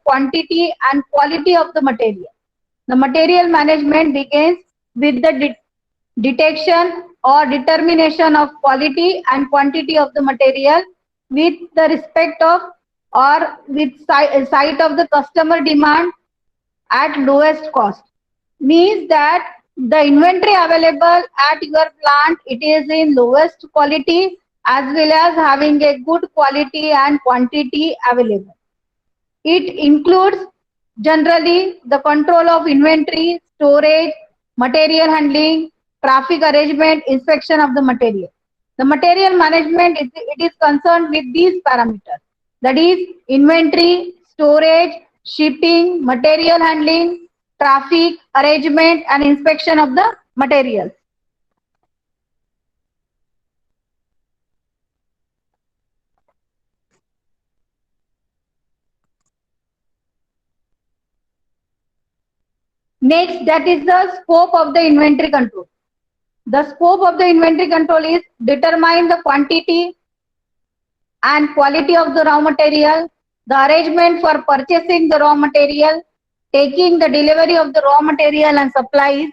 quantity and quality of the material. The material management begins with the detection or determination of quality and quantity of the material with the respect of or with sight of the customer demand at lowest cost. Means that the inventory available at your plant, it is in lowest quality as well as having a good quality and quantity available. It includes generally the control of inventory, storage, material handling, traffic arrangement, inspection of the material. The material management, it is concerned with these parameters. That is inventory, storage, shipping, material handling, traffic arrangement and inspection of the materials. Next, that is the scope of the inventory control. The scope of the inventory control is determine the quantity and quality of the raw material, the arrangement for purchasing the raw material, taking the delivery of the raw material and supplies,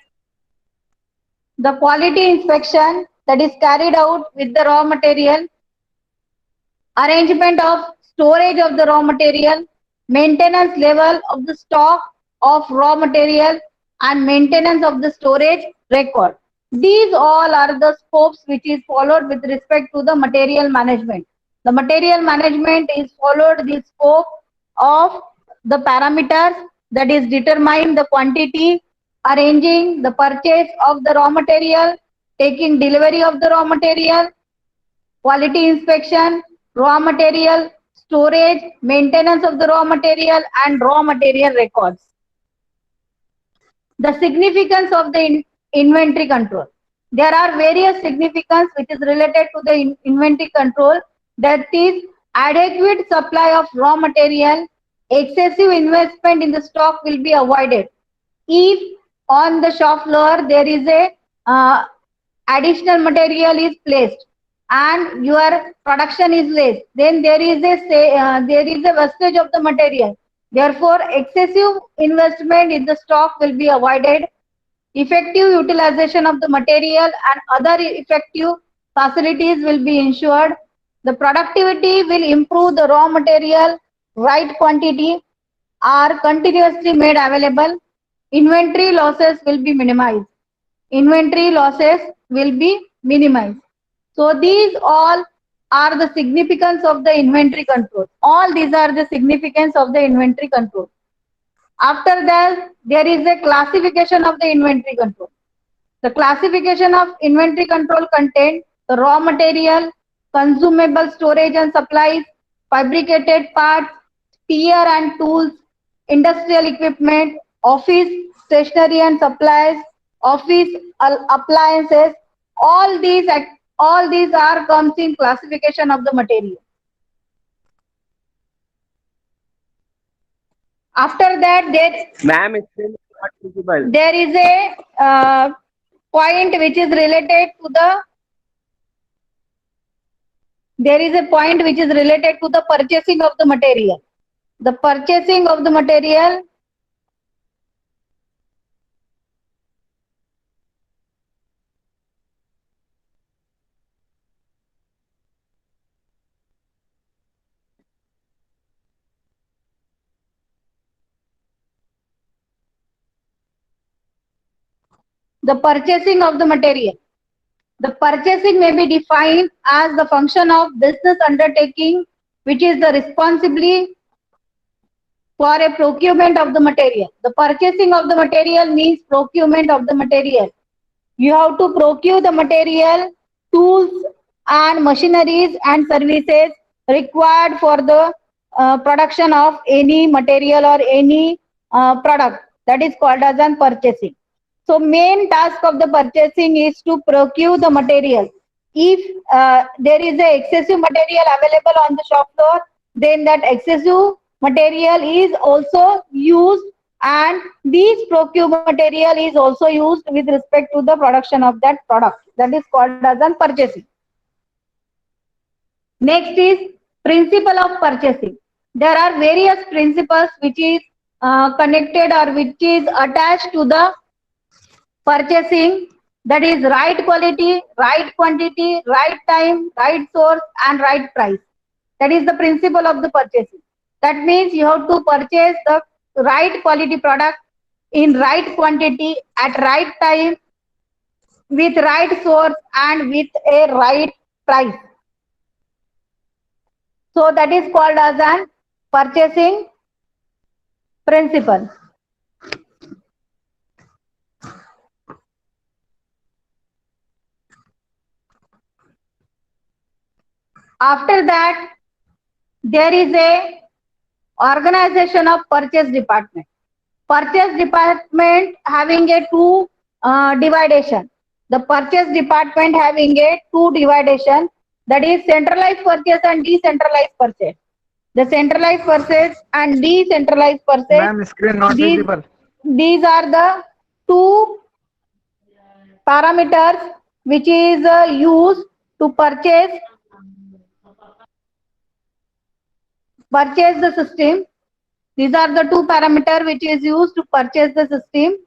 the quality inspection that is carried out with the raw material, arrangement of storage of the raw material, maintenance level of the stock of raw material and maintenance of the storage record. These all are the scopes which is followed with respect to the material management. The material management is followed the scope of the parameters that is determine the quantity, arranging the purchase of the raw material, taking delivery of the raw material, quality inspection, raw material, storage, maintenance of the raw material and raw material records. The significance of the inventory control. There are various significance which is related to the inventory control, that is adequate supply of raw material, excessive investment in the stock will be avoided. If on the shop floor there is a additional material is placed and your production is less, then there is a wastage of the material. Therefore, excessive investment in the stock will be avoided. Effective utilization of the material and other effective facilities will be ensured. The productivity will improve. The raw material, right quantity are continuously made available. Inventory losses will be minimized. Inventory losses will be minimized. So these all are the significance of the inventory control. All these are the significance of the inventory control. After that, there is a classification of the inventory control. The classification of inventory control contains the raw material, consumable storage and supplies, fabricated parts, spare and tools, industrial equipment, office stationery and supplies, office appliances. All these are comes in classification of the material. After that, Ma'am, it's still not visible. there is a point which is related to the purchasing of the material. The purchasing of the material, the purchasing of the material. The purchasing may be defined as the function of business undertaking which is the responsibility for a procurement of the material. The purchasing of the material means procurement of the material. You have to procure the material, tools and machineries and services required for the production of any material or any product. That is called as an purchasing. So main task of the purchasing is to procure the material. If there is a excessive material available on the shop floor, then that excessive material is also used, and this procured material is also used with respect to the production of that product. That is called as an purchasing. Next is principle of purchasing. there are various principles which is connected or which is attached to the purchasing, that is right quality, right quantity, right time, right source and right price. That is the principle of the purchasing. That means you have to purchase the right quality product in right quantity at right time with right source and with a right price. So that is called as an purchasing principle. After that, there is a organization of purchase department. Purchase department having a two dividation. The purchase department having a two dividation, that is centralized purchase and decentralized purchase. The centralized purchase and decentralized purchase, Ma'am, screen not these visible. these are the two parameters which is used to purchase the system. These are the two parameters which is used to purchase the system.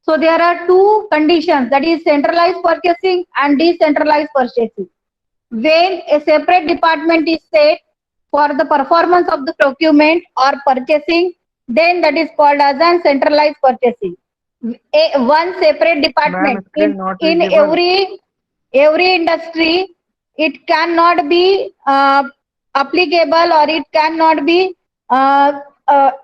So there are two conditions, that is centralized purchasing and decentralized purchasing. When a separate department is set for the performance of the procurement or purchasing, then that is called as an centralized purchasing. One separate department Ma'am, screen not in visible. every industry, it cannot be applicable or it cannot be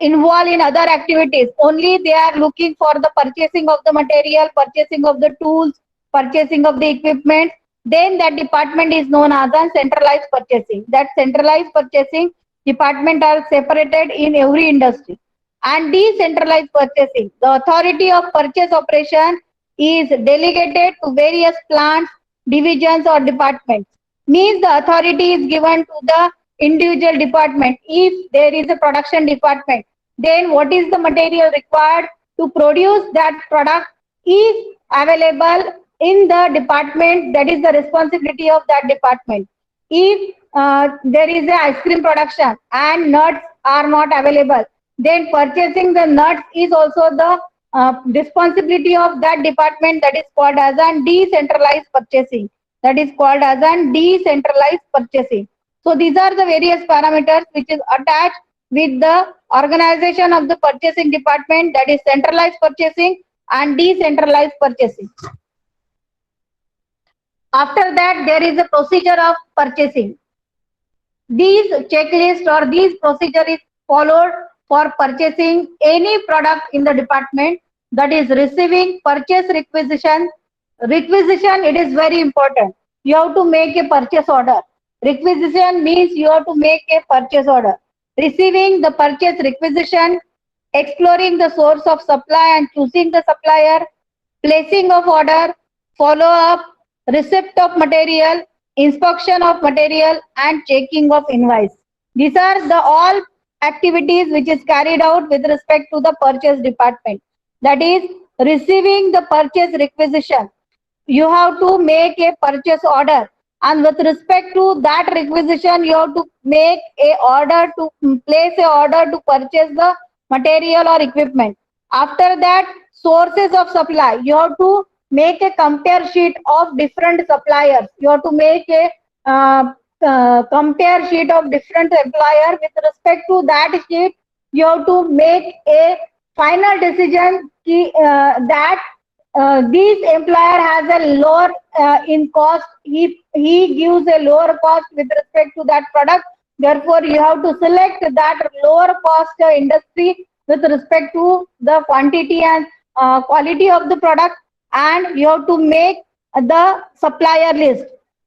involved in other activities. Only they are looking for the purchasing of the material, purchasing of the tools, purchasing of the equipment. Then that department is known as a centralized purchasing. That centralized purchasing department are separated in every industry. And decentralized purchasing, the authority of purchase operation is delegated to various plants, divisions or departments. Means the authority is given to the individual department. If there is a production department, then what is the material required to produce that product is available in the department. That is the responsibility of that department. If there is a ice cream production and nuts are not available, then purchasing the nuts is also the responsibility of that department. That is called as a decentralized purchasing. That is called as a decentralized purchasing. So these are the various parameters which is attached with the organization of the purchasing department, that is centralized purchasing and decentralized purchasing. After that, there is a procedure of purchasing. These checklist or these procedure is followed for purchasing any product in the department, that is receiving purchase requisition. Requisition, it is very important. You have to make a purchase order. Requisition means you have to make a purchase order. Receiving the purchase requisition, exploring the source of supply and choosing the supplier, placing of order, follow up, receipt of material, inspection of material and checking of invoice. These are the all activities which is carried out with respect to the purchase department. That is receiving the purchase requisition. You have to make a purchase order, and with respect to that requisition you have to make a order to place a order to purchase the material or equipment. After that, sources of supply, you have to make a compare sheet of different suppliers. You have to make a compare sheet of different supplier. With respect to that sheet, you have to make a final decision that this employer has a lower in cost. He gives a lower cost with respect to that product. Therefore, you have to select that lower cost industry with respect to the quantity and quality of the product, and you have to make the supplier list.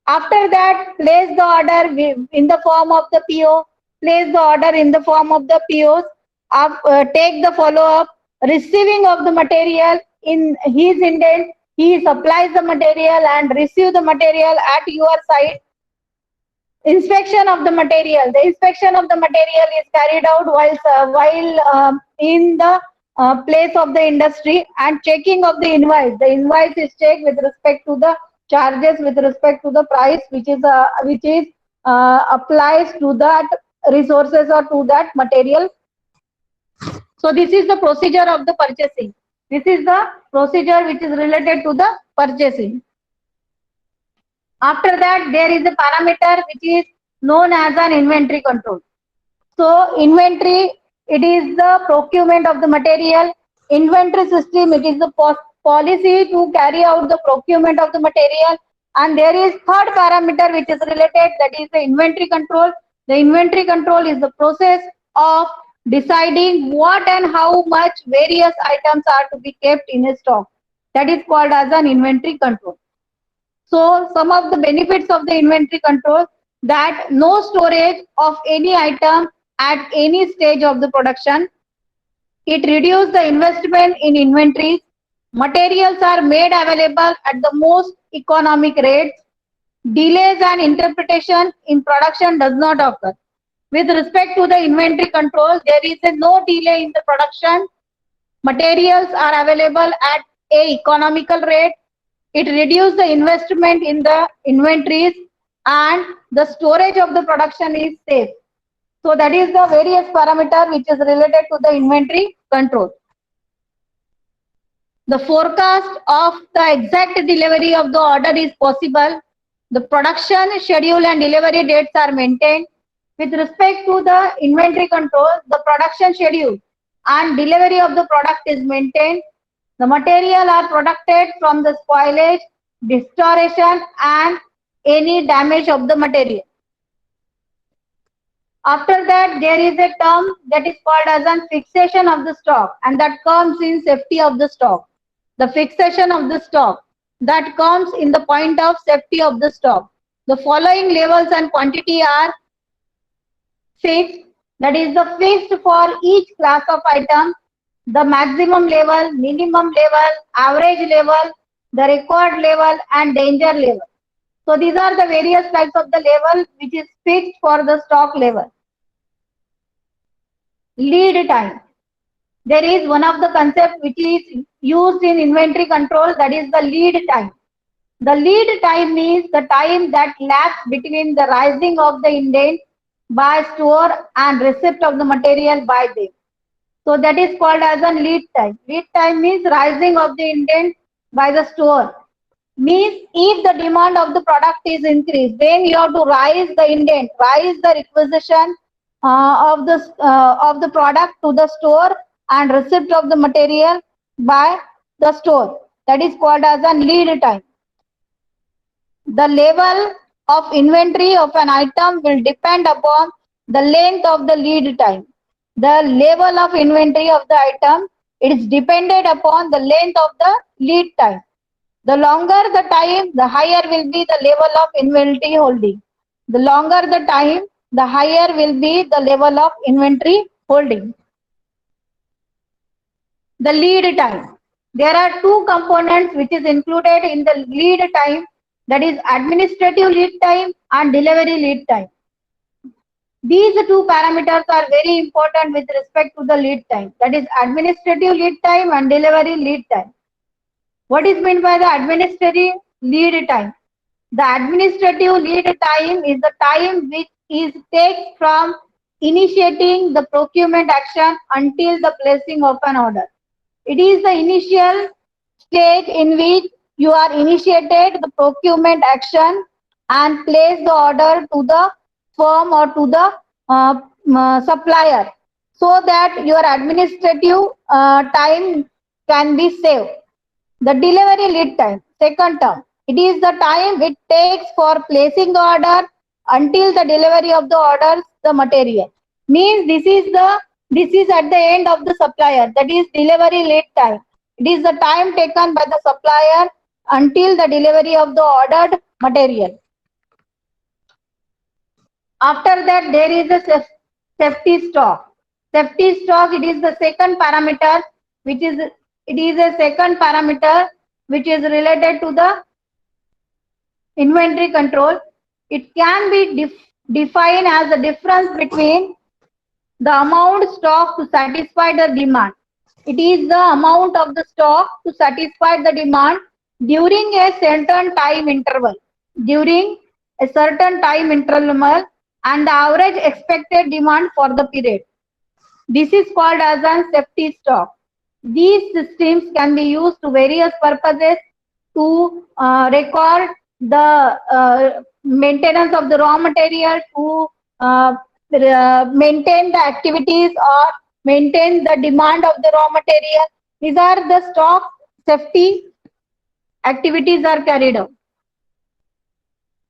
After that, place the order in the form of the PO. Place the order in the form of the POs. Take the follow-up, receiving of the material in his intent. He supplies the material and receive the material at your site. Inspection of the material. The inspection of the material is carried out while in the place of the industry, and checking of the invoice. The invoice is checked with respect to the charges with respect to the price which is applies to that resources or to that material. So this is the procedure of the purchasing. This is the procedure which is related to the purchasing. After that, there is a parameter which is known as an inventory control. So inventory, it is the procurement of the material. Inventory system, it is the policy to carry out the procurement of the material. And there is third parameter which is related, that is the inventory control. The inventory control is the process of deciding what and how much various items are to be kept in a stock. That is called as an inventory control. So some of the benefits of the inventory control, that no storage of any item at any stage of the production. It reduces the investment in inventories. Materials are made available at the most economic rates. Delays and interpretation in production does not occur. With respect to the inventory control, there is no delay in the production. Materials are available at a economical rate. It reduces the investment in the inventories, and the storage of the production is safe. So that is the various parameter which is related to the inventory control. The forecast of the exact delivery of the order is possible. The production schedule and delivery dates are maintained. With respect to the inventory control, the production schedule and delivery of the product is maintained. The material are protected from the spoilage, distortion, and any damage of the material. After that, there is a term that is called as a fixation of the stock, and that comes in safety of the stock. The fixation of the stock, that comes in the point of safety of the stock. The following levels and quantity are fixed, that is the fixed for each class of item, the maximum level, minimum level, average level, the required level, and danger level. So these are the various types of the level which is fixed for the stock level. Lead time. There is one of the concepts which is used in inventory control, that is the lead time. The lead time means the time that lapses between the rising of the indent by store and receipt of the material by them. So that is called as a lead time. Lead time means rising of the indent by the store. Means if the demand of the product is increased, then you have to rise the indent, rise the requisition of the product to the store and receipt of the material by the store. That is called as a lead time. The level of inventory of an item will depend upon the length of the lead time. The level of inventory of the item, it is dependent upon the length of the lead time. The longer the time, the higher will be the level of inventory holding. The longer the time, the higher will be the level of inventory holding. The lead time. There are two components which is included in the lead time, that is administrative lead time and delivery lead time. These two parameters are very important with respect to the lead time, that is administrative lead time and delivery lead time. What is meant by the administrative lead time? The administrative lead time is the time which is takes from initiating the procurement action until the placing of an order. It is the initial stage in which you are initiated the procurement action and place the order to the firm or to the supplier, so that your administrative time can be saved. The delivery lead time, second term, it is the time it takes for placing the order until the delivery of the orders, the material. Means this is at the end of the supplier, that is delivery lead time. It is the time taken by the supplier until the delivery of the ordered material. After that, there is a safety stock. Safety stock, it is the second parameter which is related to the inventory control. It can be defined as the difference between the amount stock to satisfy the demand. It is the amount of the stock to satisfy the demand during a certain time interval, during a certain time interval, and the average expected demand for the period. This is called as a safety stock. These systems can be used to various purposes to record the maintenance of the raw material, to maintain the activities or maintain the demand of the raw material. These are the stock safety activities are carried out.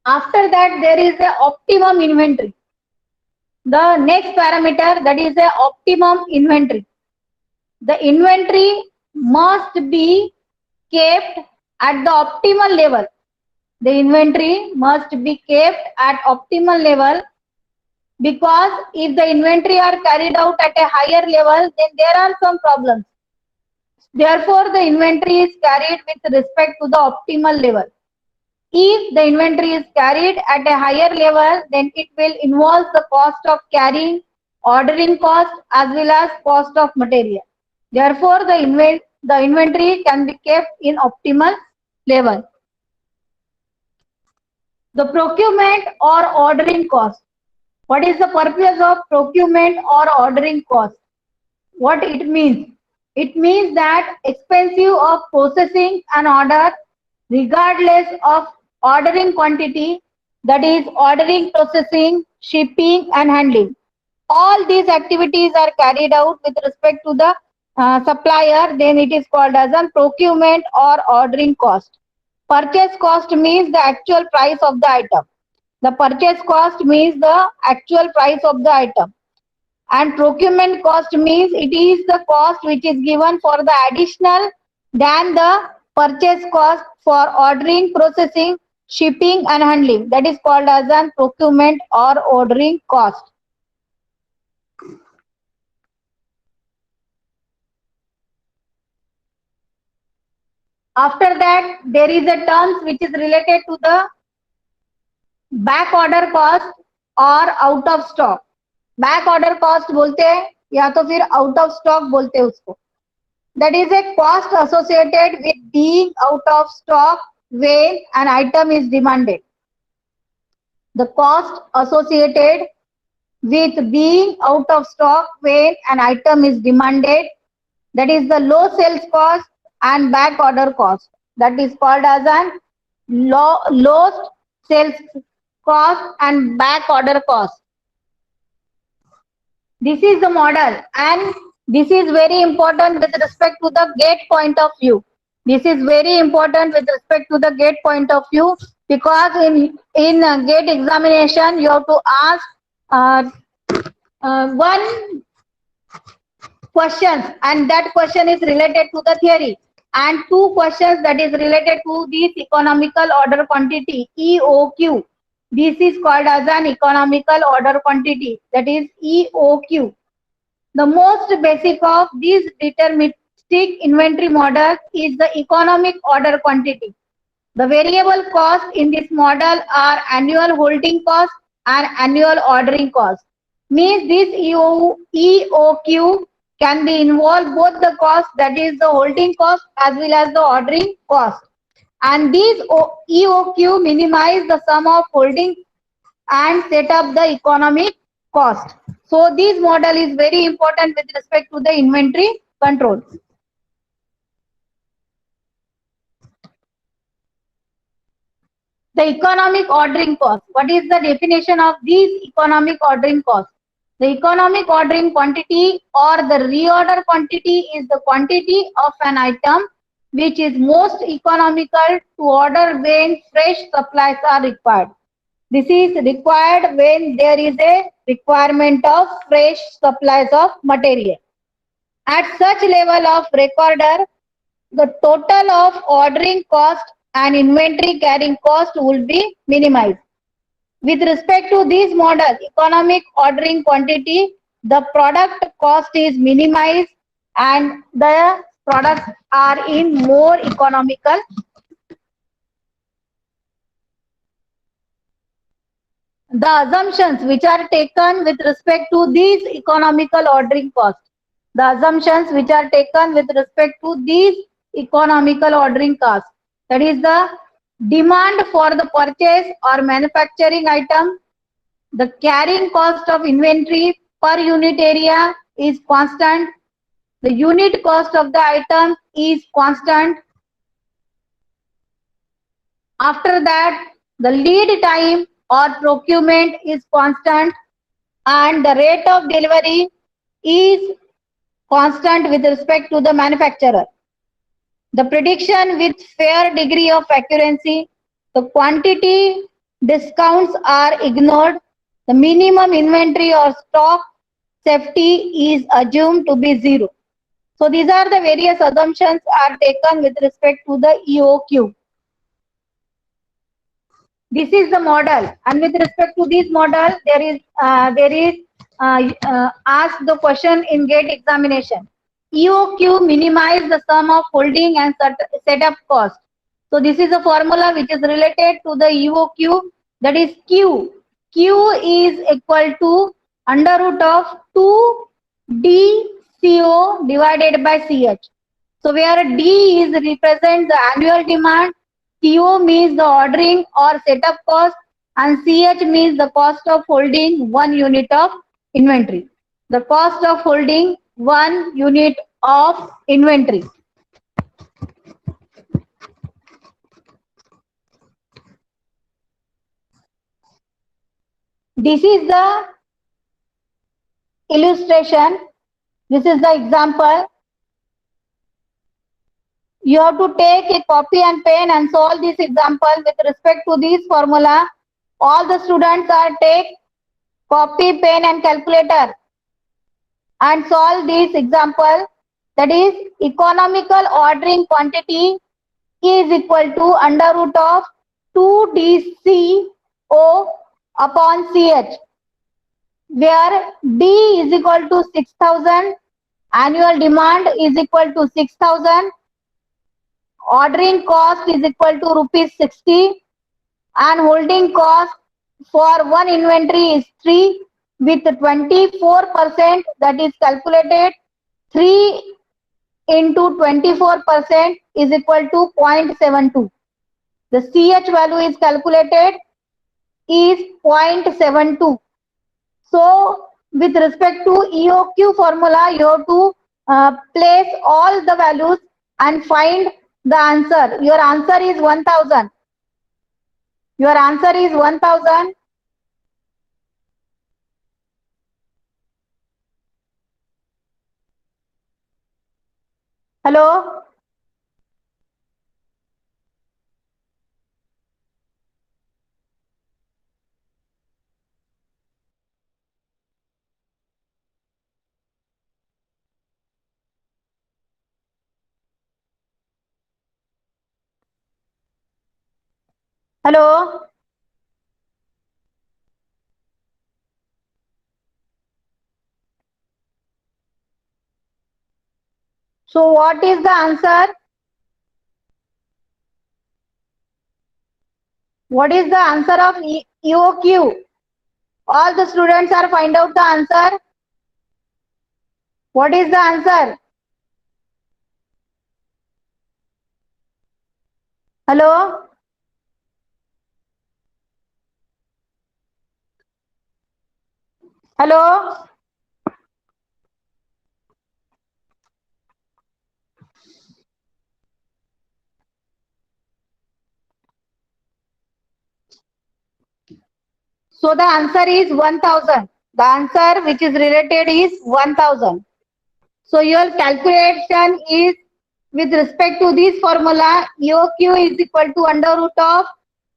After that, there is a optimum inventory. The next parameter, that is a optimum inventory. The inventory must be kept at the optimal level. The inventory must be kept at optimal level, because if the inventory are carried out at a higher level, then there are some problems. Therefore, the inventory is carried with respect to the optimal level. If the inventory is carried at a higher level, then it will involve the cost of carrying, ordering cost, as well as cost of material. Therefore, the inventory can be kept in optimal level. The procurement or ordering cost. What is the purpose of procurement or ordering cost? What it means? It means that expensive of processing an order regardless of ordering quantity, that is ordering, processing, shipping and handling. All these activities are carried out with respect to the supplier, then it is called as a procurement or ordering cost. Purchase cost means the actual price of the item. The purchase cost means the actual price of the item. And procurement cost means it is the cost which is given for the additional than the purchase cost for ordering, processing, shipping and handling. That is called as a procurement or ordering cost. After that, there is a terms which is related to the back order cost or out of stock. Back order cost बोलते हैं या तो फिर out of stock बोलते हैं उसको. That is a cost associated with being out of stock when an item is demanded. The cost associated with being out of stock when an item is demanded, that is the low sales cost and back order cost. That is called as an low sales cost and back order cost. This is the model, and this is very important with respect to the gate point of view. This is very important with respect to the gate point of view, because in gate examination you have to ask one question, and that question is related to the theory, and two questions that is related to this economical order quantity, EOQ. This is called as an economical order quantity, that is EOQ. The most basic of these deterministic inventory models is the economic order quantity. The variable costs in this model are annual holding cost and annual ordering cost. Means this EOQ can be involved both the cost, that is the holding cost, as well as the ordering cost. And these EOQ minimize the sum of holding and set up the economic cost. So this model is very important with respect to the inventory control. The economic ordering cost. What is the definition of these economic ordering costs? The economic ordering quantity or the reorder quantity is the quantity of an item which is most economical to order when fresh supplies are required. This is required when there is a requirement of fresh supplies of material. At such level of recorder, the total of ordering cost and inventory carrying cost will be minimized. With respect to this model, economic ordering quantity, the product cost is minimized and the products are in more economical. The assumptions which are taken with respect to these economical ordering costs. The assumptions which are taken with respect to these economical ordering costs. that is the demand for the purchase or manufacturing item. The carrying cost of inventory per unit area is constant. The unit cost of the item is constant. After that, the lead time or procurement is constant, and the rate of delivery is constant with respect to the manufacturer. The prediction with fair degree of accuracy, the quantity discounts are ignored, the minimum inventory or stock safety is assumed to be zero. So these are the various assumptions are taken with respect to the EOQ. This is the model, and with respect to this model, asked the question in GATE examination. EOQ minimize the sum of holding and setup cost. So this is a formula which is related to the EOQ, that is Q. Q is equal to under root of 2DCO divided by CH. So where D is represent the annual demand, CO means the ordering or setup cost, and CH means the cost of holding 1 unit of inventory. The cost of holding 1 unit of inventory. This is the illustration. This is the example. You have to take a copy and pen and solve this example with respect to this formula. All the students are take copy, pen and calculator and solve this example. That is, economical ordering quantity is equal to under root of 2DCO upon CH, where D is equal to 6,000, annual demand is equal to 6,000, ordering cost is equal to rupees 60, and holding cost for one inventory is 3 with 24%, that is calculated 3 into 24% is equal to 0.72. The CH value is calculated is 0.72. So with respect to EOQ formula, you have to place all the values and find the answer. Your answer is 1000. Your answer is 1000. Hello? Hello? So what is the answer? What is the answer of EOQ? All the students are find out the answer. What is the answer? Hello? Hello? So the answer is 1000. The answer which is related is 1000. So your calculation is with respect to this formula, EOQ is equal to under root of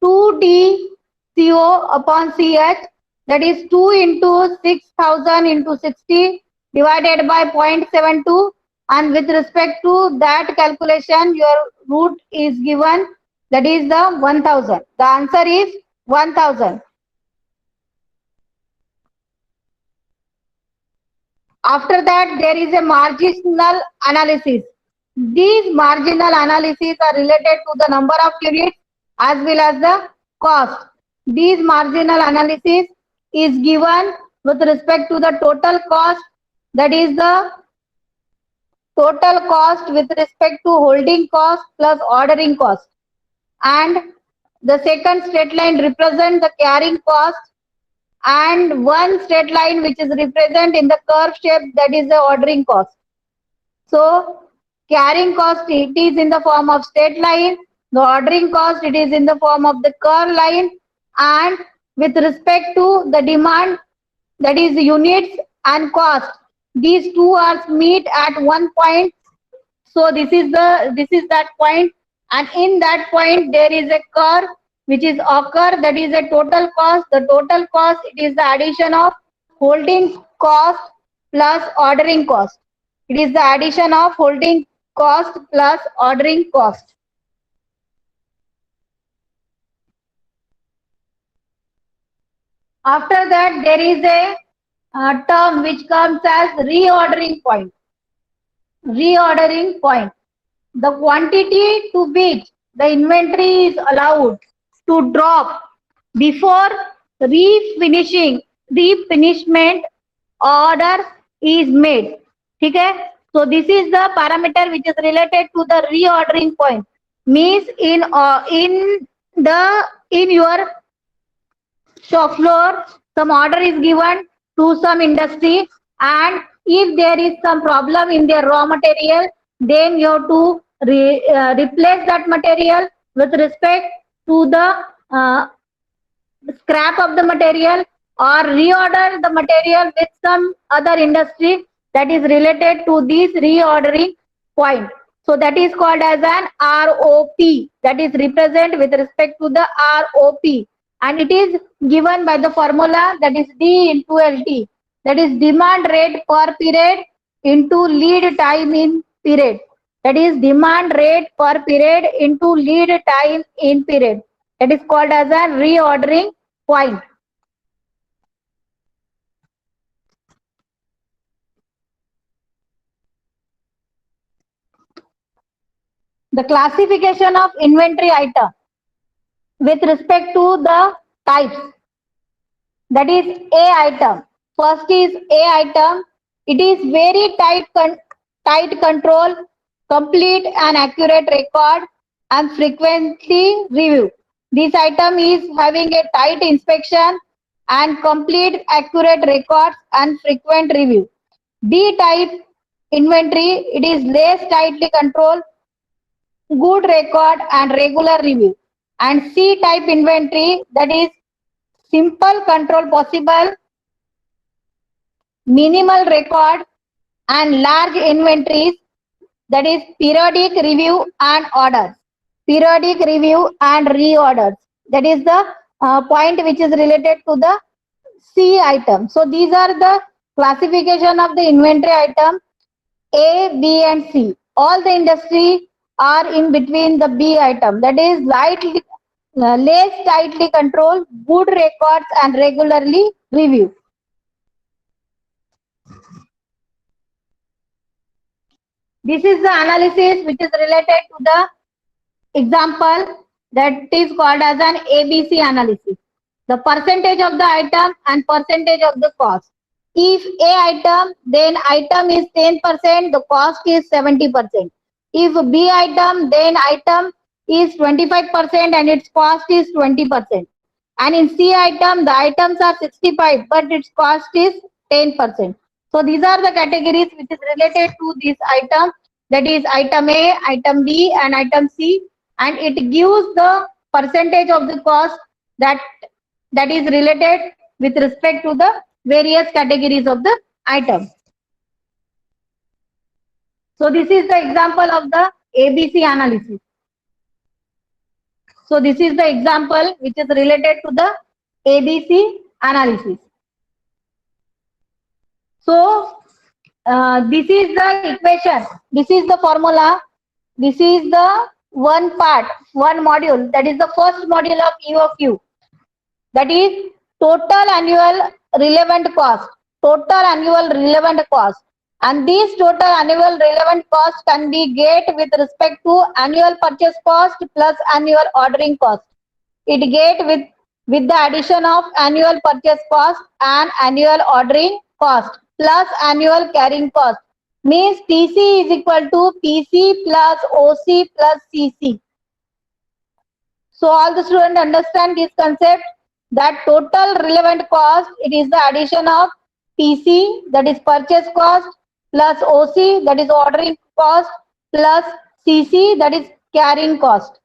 2DCO upon CH, that is 2 into 6000 into 60 divided by 0.72, and with respect to that calculation your root is given, that is the 1000. The answer is 1000. After that, there is a marginal analysis. These marginal analyses are related to the number of units as well as the cost. These marginal analysis is given with respect to the total cost, that is the total cost with respect to holding cost plus ordering cost. and the second straight line represent the carrying cost, and one straight line which is represent in the curve shape, that is the ordering cost. So carrying cost, it is in the form of straight line, the ordering cost, it is in the form of the curve line, and with respect to the demand, that is units and cost, these two are meet at one point. So this is that point, and in that point there is a curve which is occur, that is a total cost. The total cost, it is the addition of holding cost plus ordering cost. It is the addition of holding cost plus ordering cost. After that, there is a term which comes as reordering point. Reordering point. The quantity to which the inventory is allowed to drop before refinishment order is made. Okay? So this is the parameter which is related to the reordering point. Means in your shop floor, some order is given to some industry, and if there is some problem in their raw material, then you have to replace that material with respect to the scrap of the material, or reorder the material with some other industry that is related to this reordering point. So that is called as an ROP, that is represent with respect to the ROP, and it is given by the formula, that is D into LT, that is demand rate per period into lead time in period. That is demand rate per period into lead time in period. That is called as a reordering point. The classification of inventory item with respect to the types, that is A item. First is A item. It is very tight control, complete and accurate record, and frequently review. This item is having a tight inspection and complete accurate records and frequent review. B type inventory, it is less tightly controlled, good record and regular review. And C type inventory, that is simple control possible, minimal record and large inventories, that is periodic review and orders. Periodic review and reorders. That is the point which is related to the C item. So these are the classification of the inventory item A, B and C. All the industry are in between the B item, that is lightly, less tightly controlled, good records and regularly review. This is the analysis which is related to the example, that is called as an ABC analysis. The percentage of the item and percentage of the cost. If A item, then item is 10%, the cost is 70%. If B item, then item is 25% and its cost is 20%. And in C item, the items are 65, but its cost is 10%. So these are the categories which is related to this item, that is item A, item B and item C, and it gives the percentage of the cost that is related with respect to the various categories of the item. So this is the example of the ABC analysis. So this is the example which is related to the ABC analysis. So this is the equation, this is the formula, this is the one part, one module, that is the first module of EOQ, that is total annual relevant cost. Total annual relevant cost. And this total annual relevant cost can be get with respect to annual purchase cost plus annual ordering cost. It get with the addition of annual purchase cost and annual ordering cost plus annual carrying cost. Means TC is equal to PC plus OC plus CC. So all the students understand this concept, that total relevant cost, it is the addition of TC, that is purchase cost, plus OC, that is ordering cost, plus CC, that is carrying cost.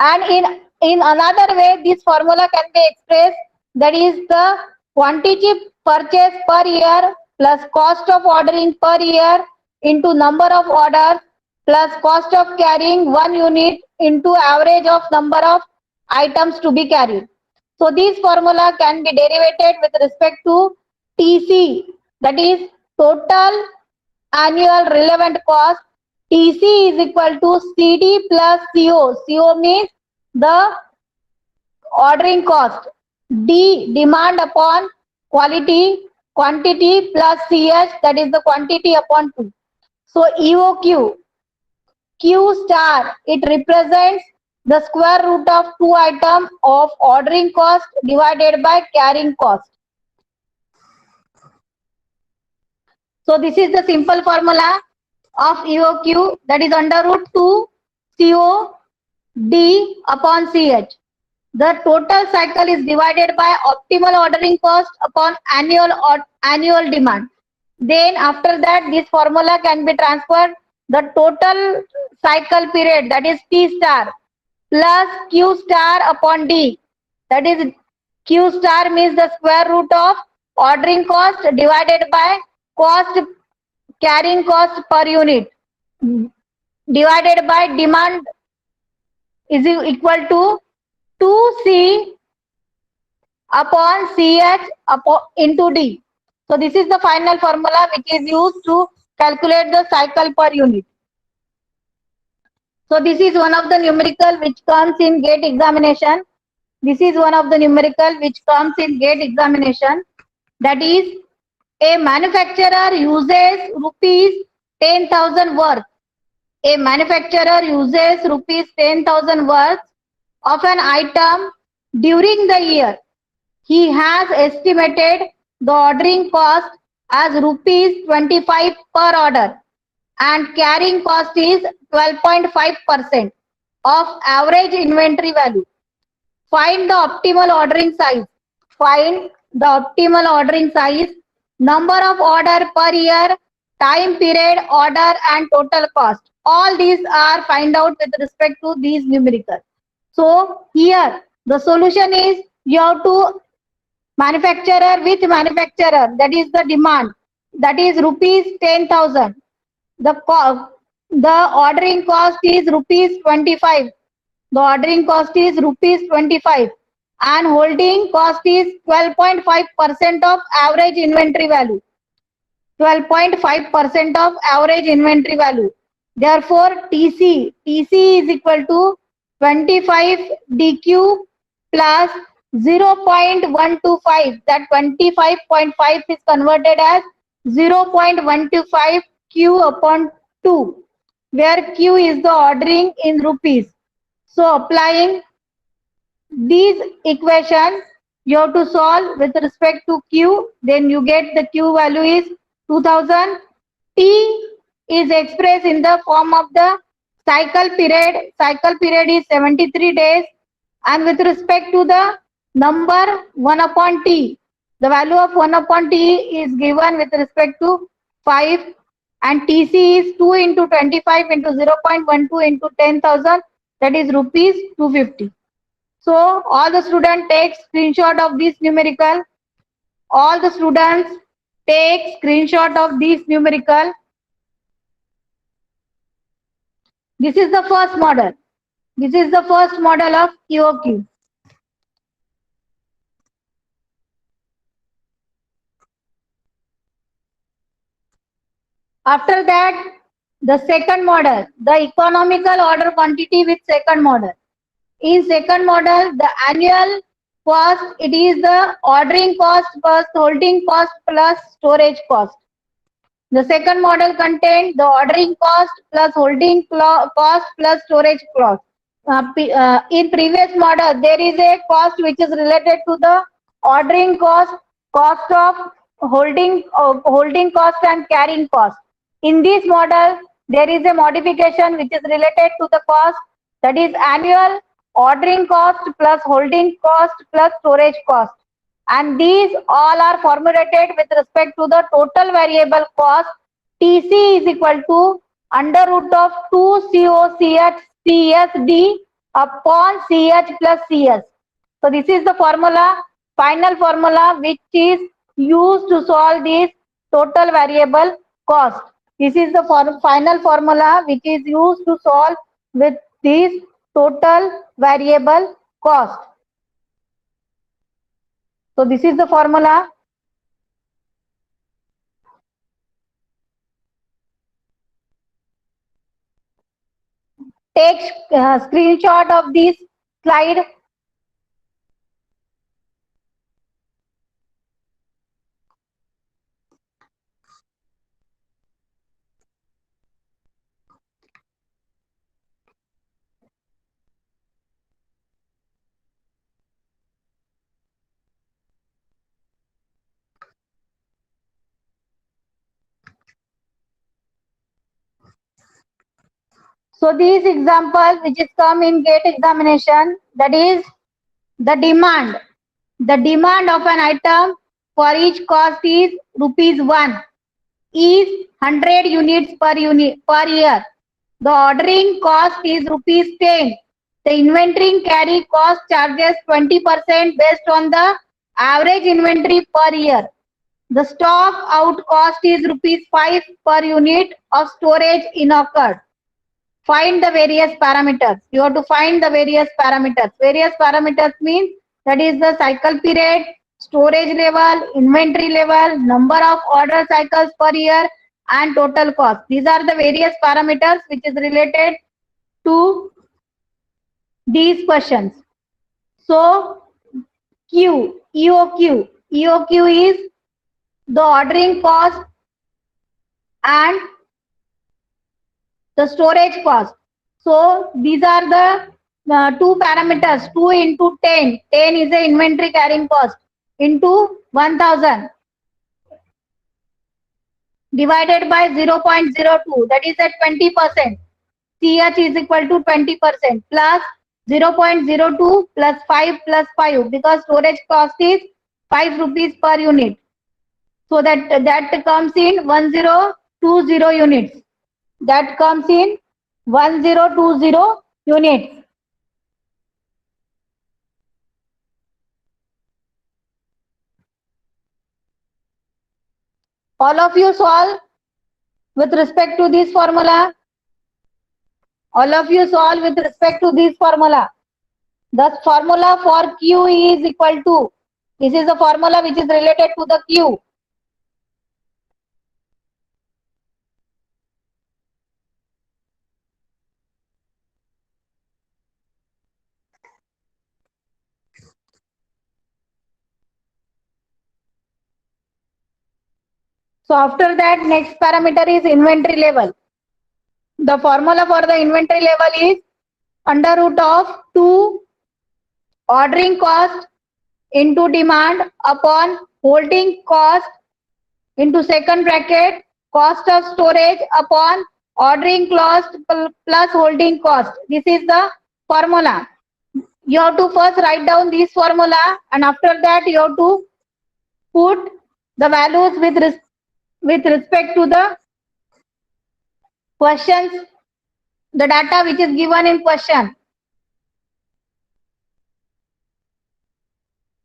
And in another way, this formula can be expressed, that is the quantity purchased per year plus cost of ordering per year into number of orders plus cost of carrying 1 unit into average of number of items to be carried. So this formula can be derivated with respect to TC, that is total annual relevant cost. TC is equal to CD plus CO. CO means the ordering cost. D, demand upon quality, quantity plus CH, that is the quantity upon 2. So EOQ, Q star, it represents the square root of 2 item of ordering cost divided by carrying cost. So this is the simple formula of EOQ, that is under root 2 CO D upon CH. The total cycle is divided by optimal ordering cost upon annual demand. Then after that, this formula can be transferred the total cycle period, that is T star, plus Q star upon D. That is Q star means the square root of ordering cost divided by cost carrying cost per unit divided by demand is equal to 2C upon CH into D. So this is the final formula which is used to calculate the cycle per unit. So this is one of the numerical which comes in GATE examination. This is one of the numerical which comes in GATE examination. That is, a manufacturer uses rupees 10,000 worth. A manufacturer uses rupees 10,000 worth of an item during the year. He has estimated the ordering cost as rupees 25 per order and carrying cost is 12.5% of average inventory value. Find the optimal ordering size. Find the optimal ordering size, number of order per year, time period, order and total cost. All these are find out with respect to these numericals. So here the solution is you have to manufacturer with manufacturer, that is the demand, that is rupees 10,000. The ordering cost is rupees 25. The ordering cost is rupees 25 and holding cost is 12.5% of average inventory value. 12.5% of average inventory value. Therefore, TC is equal to 25 DQ plus 0.125. That 25.5 is converted as 0.125 Q upon 2, where Q is the ordering in rupees. So applying these equations, you have to solve with respect to Q. Then you get the Q value is 2000. T is expressed in the form of the cycle period. Cycle period is 73 days. And with respect to the number 1 upon T, the value of 1 upon T is given with respect to 5. And TC is 2 into 25 into 0.12 into 10,000. That is rupees 250. So all the students take screenshot of this numerical. All the students take screenshot of this numerical. This is the first model. This is the first model of EOQ. After that, the second model, the economical order quantity with second model. In second model, the annual cost, it is the ordering cost plus holding cost plus storage cost. The second model contains the ordering cost plus holding cost plus storage cost. In previous model, there is a cost which is related to the ordering cost, cost of holding cost and carrying cost. In this model, there is a modification which is related to the cost, that is annual ordering cost plus holding cost plus storage cost. And these all are formulated with respect to the total variable cost. TC is equal to under root of 2 COCH CSD upon CH plus CS. So this is the formula, final formula which is used to solve this total variable cost. This is the final formula which is used to solve with this total variable cost. So this is the formula. Take screenshot of this slide. So these examples which is come in GATE examination, that is the demand. The demand of an item for each cost is rupees 1 is 100 units per year. The ordering cost is rupees 10. The inventory carry cost charges 20% based on the average inventory per year. The stock out cost is rupees 5 per unit of storage incurred. Find the various parameters. You have to find the various parameters. Various parameters means that is the cycle period, storage level, inventory level, number of order cycles per year, and total cost. These are the various parameters which is related to these questions. So Q, EOQ. EOQ is the ordering cost and the storage cost. So these are the two parameters, 2 into 10. 10 is the inventory carrying cost into 1000 divided by 0.02, that is at 20%. CH is equal to 20% plus 0.02 plus 5 because storage cost is 5 rupees per unit. So that comes in 1020 units. That comes in 1020 units. All of you solve with respect to this formula. All of you solve with respect to this formula. The formula for Q is equal to, this is the formula which is related to the Q. So after that, next parameter is inventory level. The formula for the inventory level is under root of 2 ordering cost into demand upon holding cost into second bracket cost of storage upon ordering cost plus holding cost. This is the formula. You have to first write down this formula and after that you have to put the values with respect to the questions, the data which is given in question.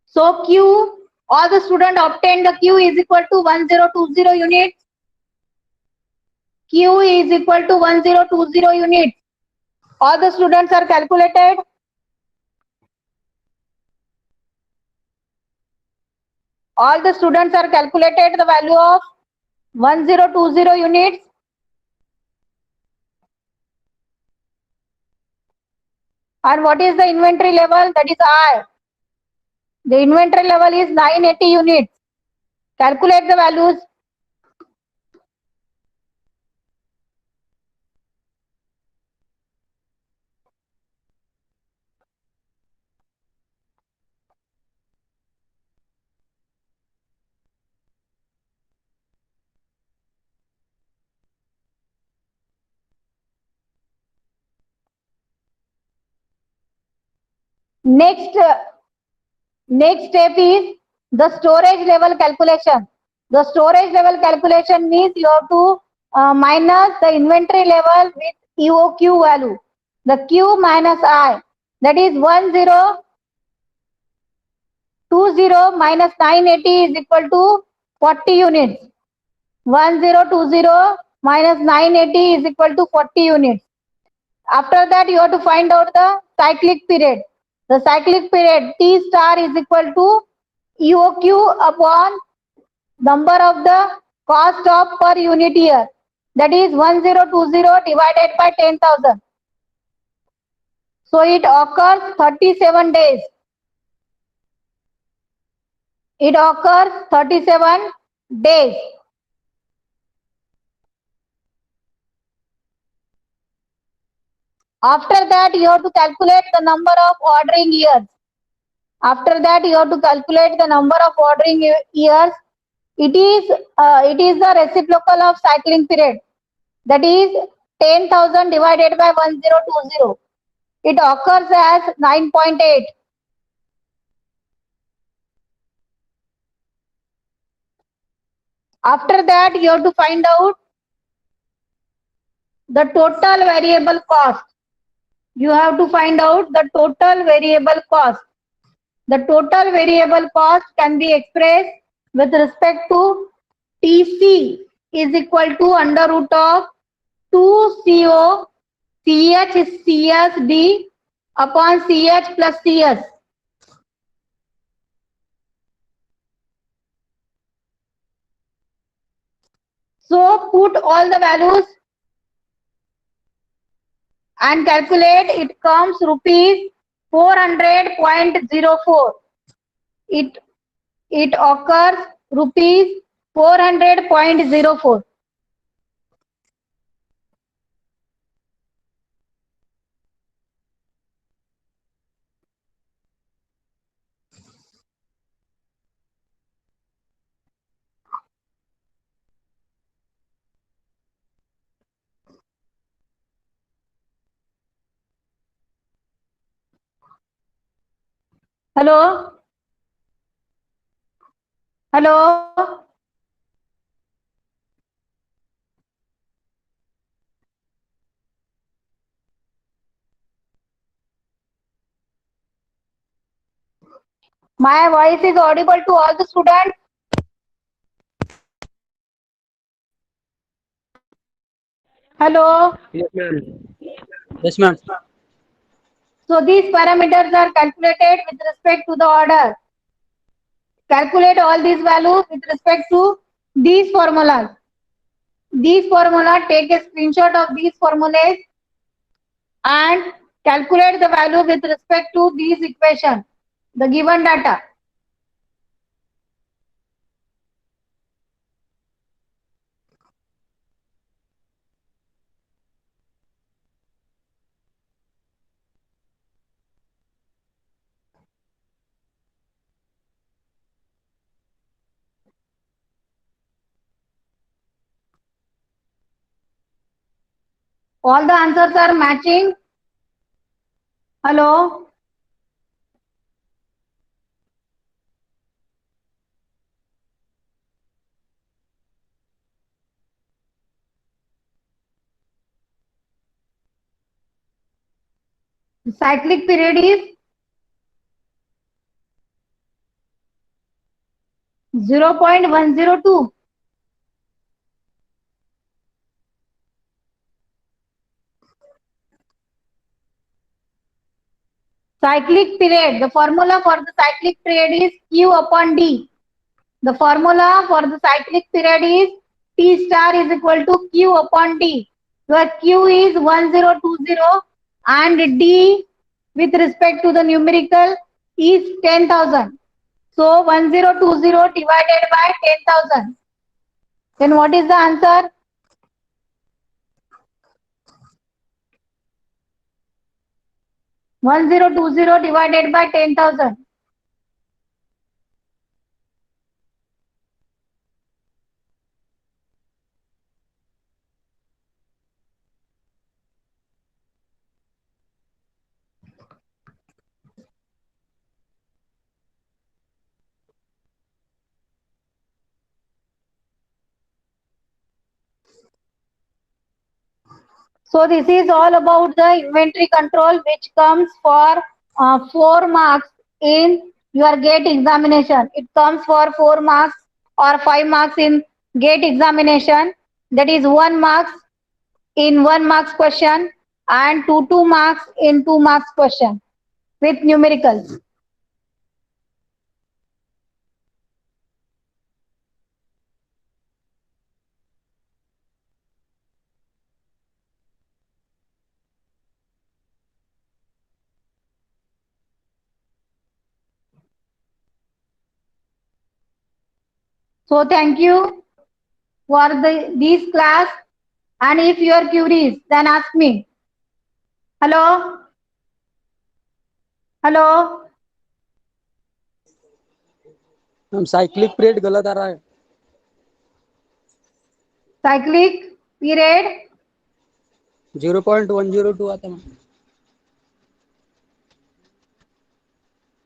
So Q, all the student obtained the Q is equal to 1020 units. Q is equal to 1020 units. All the students are calculated. All the students are calculated the value of 1020 units. And what is the inventory level? That is I. The inventory level is 980 units. Calculate the values. Next, next step is the storage level calculation. The storage level calculation means you have to minus the inventory level with EOQ value. The Q minus I, that is 1020 minus 980 is equal to 40 units. 1020 minus 980 is equal to 40 units. After that, you have to find out the cyclic period. The cyclic period T star is equal to EOQ upon number of the cost of per unit year. That is 1020 divided by 10,000. So it occurs 37 days. It occurs 37 days. After that, you have to calculate the number of ordering years. After that, you have to calculate the number of ordering years. It is the reciprocal of cycling period. That is 10,000 divided by 1020. It occurs as 9.8. After that, you have to find out the total variable cost. You have to find out the total variable cost. The total variable cost can be expressed with respect to TC is equal to under root of 2CO CH is CSD upon CH plus CS. So put all the values and calculate. It comes rupees 400.04. It occurs rupees 400.04. Hello? Hello? My voice is audible to all the students. Hello? Yes, ma'am. Yes, ma'am. So these parameters are calculated with respect to the order. Calculate all these values with respect to these formulas. These formula, take a screenshot of these formulas and calculate the value with respect to these equations, the given data. All the answers are matching. Hello? The cyclic period is 0.102. Cyclic period. The formula for the cyclic period is Q upon D. The formula for the cyclic period is T star is equal to Q upon D, where Q is 1020 and D with respect to the numerical is 10,000. So 1020 divided by 10,000. Then what is the answer? 1020 divided by 10,000. So this is all about the inventory control, which comes for 4 marks in your GATE examination. It comes for 4 marks or 5 marks in GATE examination. That is 1 marks in 1 marks question and 2 marks in 2 marks question with numericals. So thank you for this class, and if you are curious, then ask me. Hello? Hello? Ma'am cyclic period गलत आ रहा है। Cyclic period 0.102 आता है।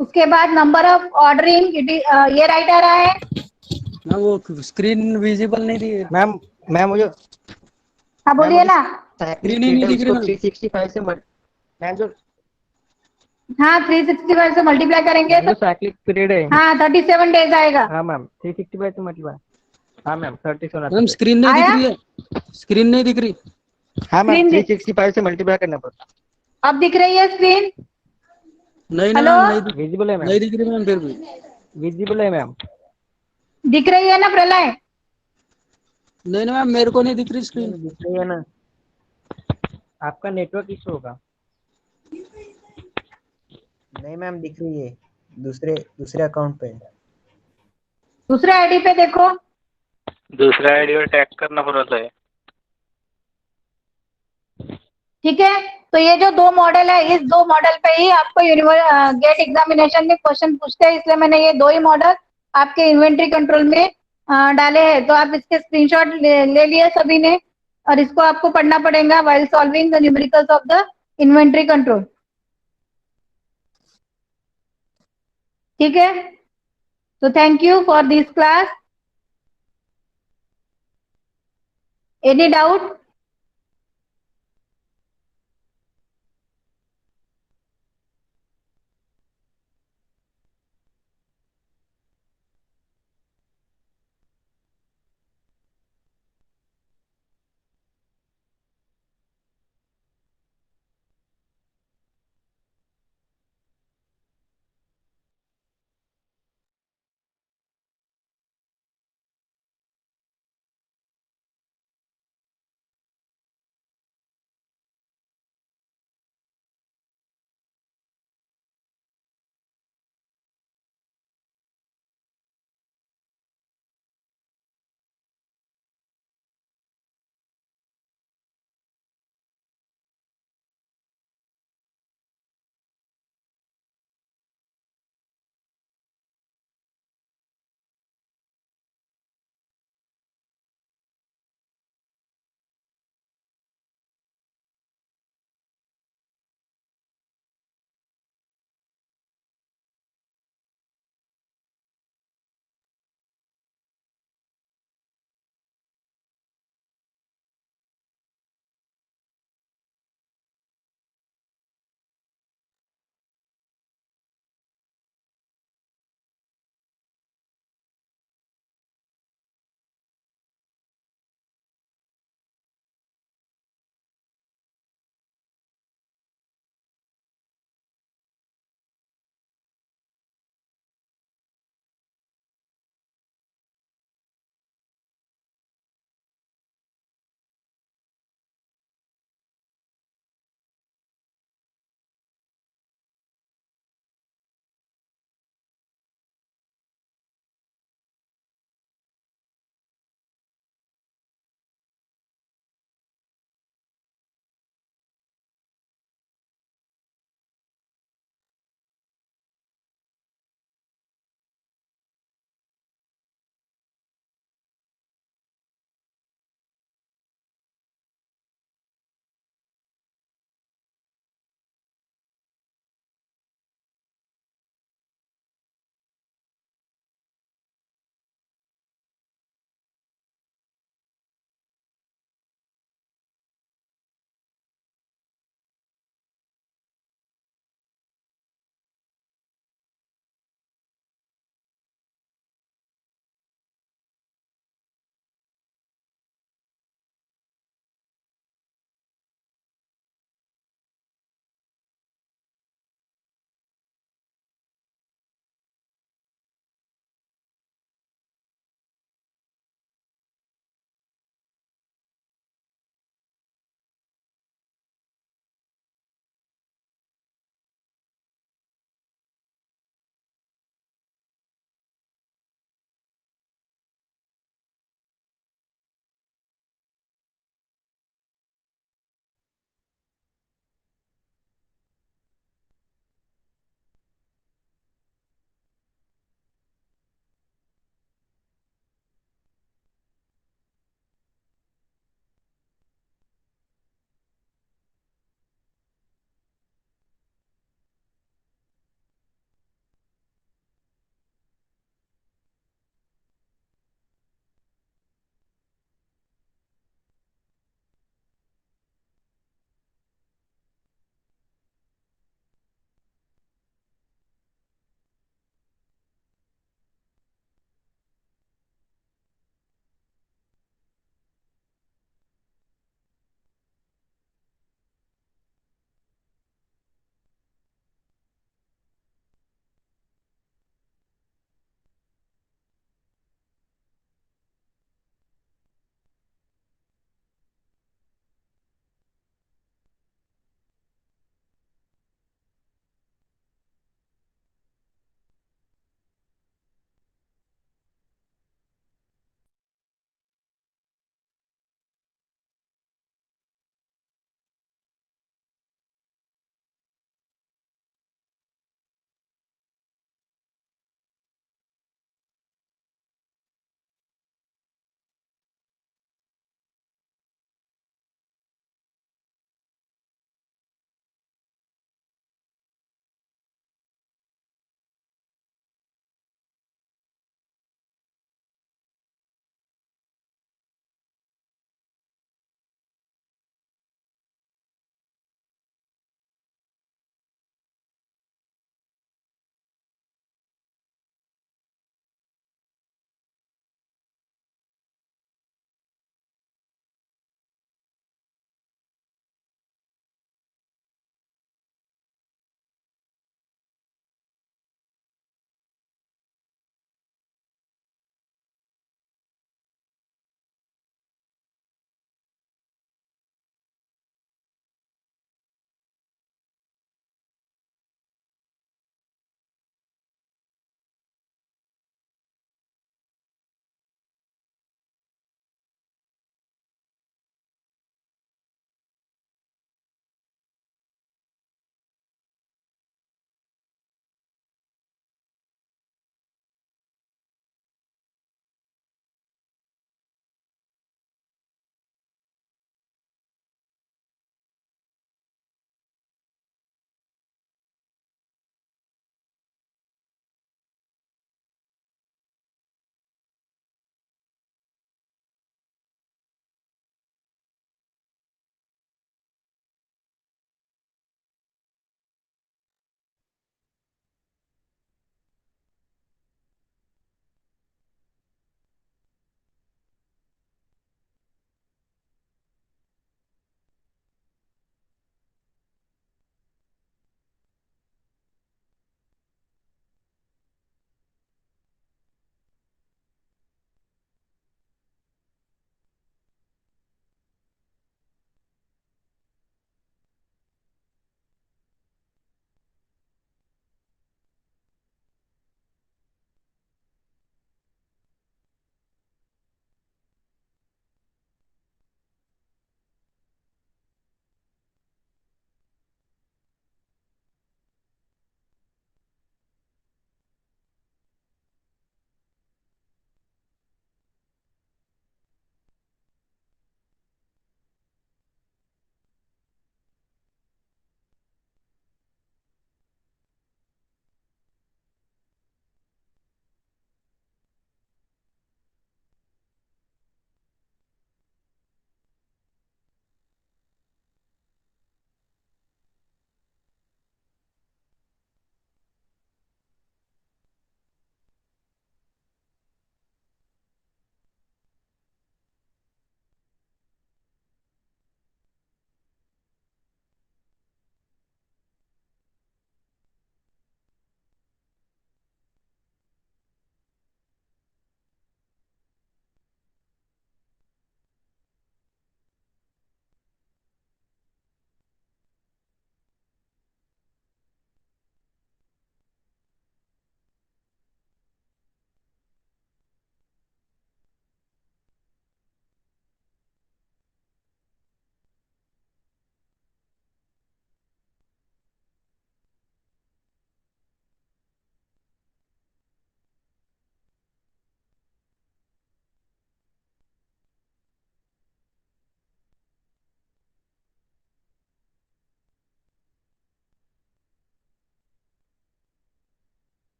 उसके बाद number of ordering ये right आ रहा है। मैम वो स्क्रीन विजिबल नहीं थी। मैम मैम मुझे हाँ बोलिए ना। स्क्रीन ही नहीं दिख रही मैम। 365 से मैम जो हाँ 365 से मल्टीप्लाई करेंगे तो साइक्लिक पीरियड है। हाँ 37 डेज आएगा। हाँ मैम 365 से मल्टीप्लाई। हाँ मैम 37 मैम स्क्रीन नहीं दिख आया? रही है। स्क्रीन नहीं दिख रही। हाँ मैम Screen 365 से मल्टीप्लाई करना पड़ता। अब दिख रही है स्क्रीन? नहीं हेलो? मैम नहीं विजिबल है मैम। नहीं दिख रही मैम फिर भी। विजिबल है मैम। दिख रही है ना प्रलय? नहीं ना मैम मेरे को नहीं दिख रही स्क्रीन। दिख रही है ना। आपका नेटवर्क इशू होगा। नहीं मैम दिख रही है दूसरे अकाउंट पे। दूसरे आईडी पे देखो। दूसरा आईडी और टैग करना पड़ता है। ठीक है, तो ये जो 2 मॉडल है, इस 2 मॉडल पे ही आपको गेट एग्जामिनेशन में क्वेश्चन पूछते हैं, इसलिए मैंने ये 2 ही मॉडल आपके इन्वेंट्री कंट्रोल में डाले हैं। तो आप इसके स्क्रीनशॉट ले लिए सभी ने, और इसको आपको पढ़ना पड़ेगा while solving the numericals of the inventory control. ठीक है, तो thank you for this class. Any doubt?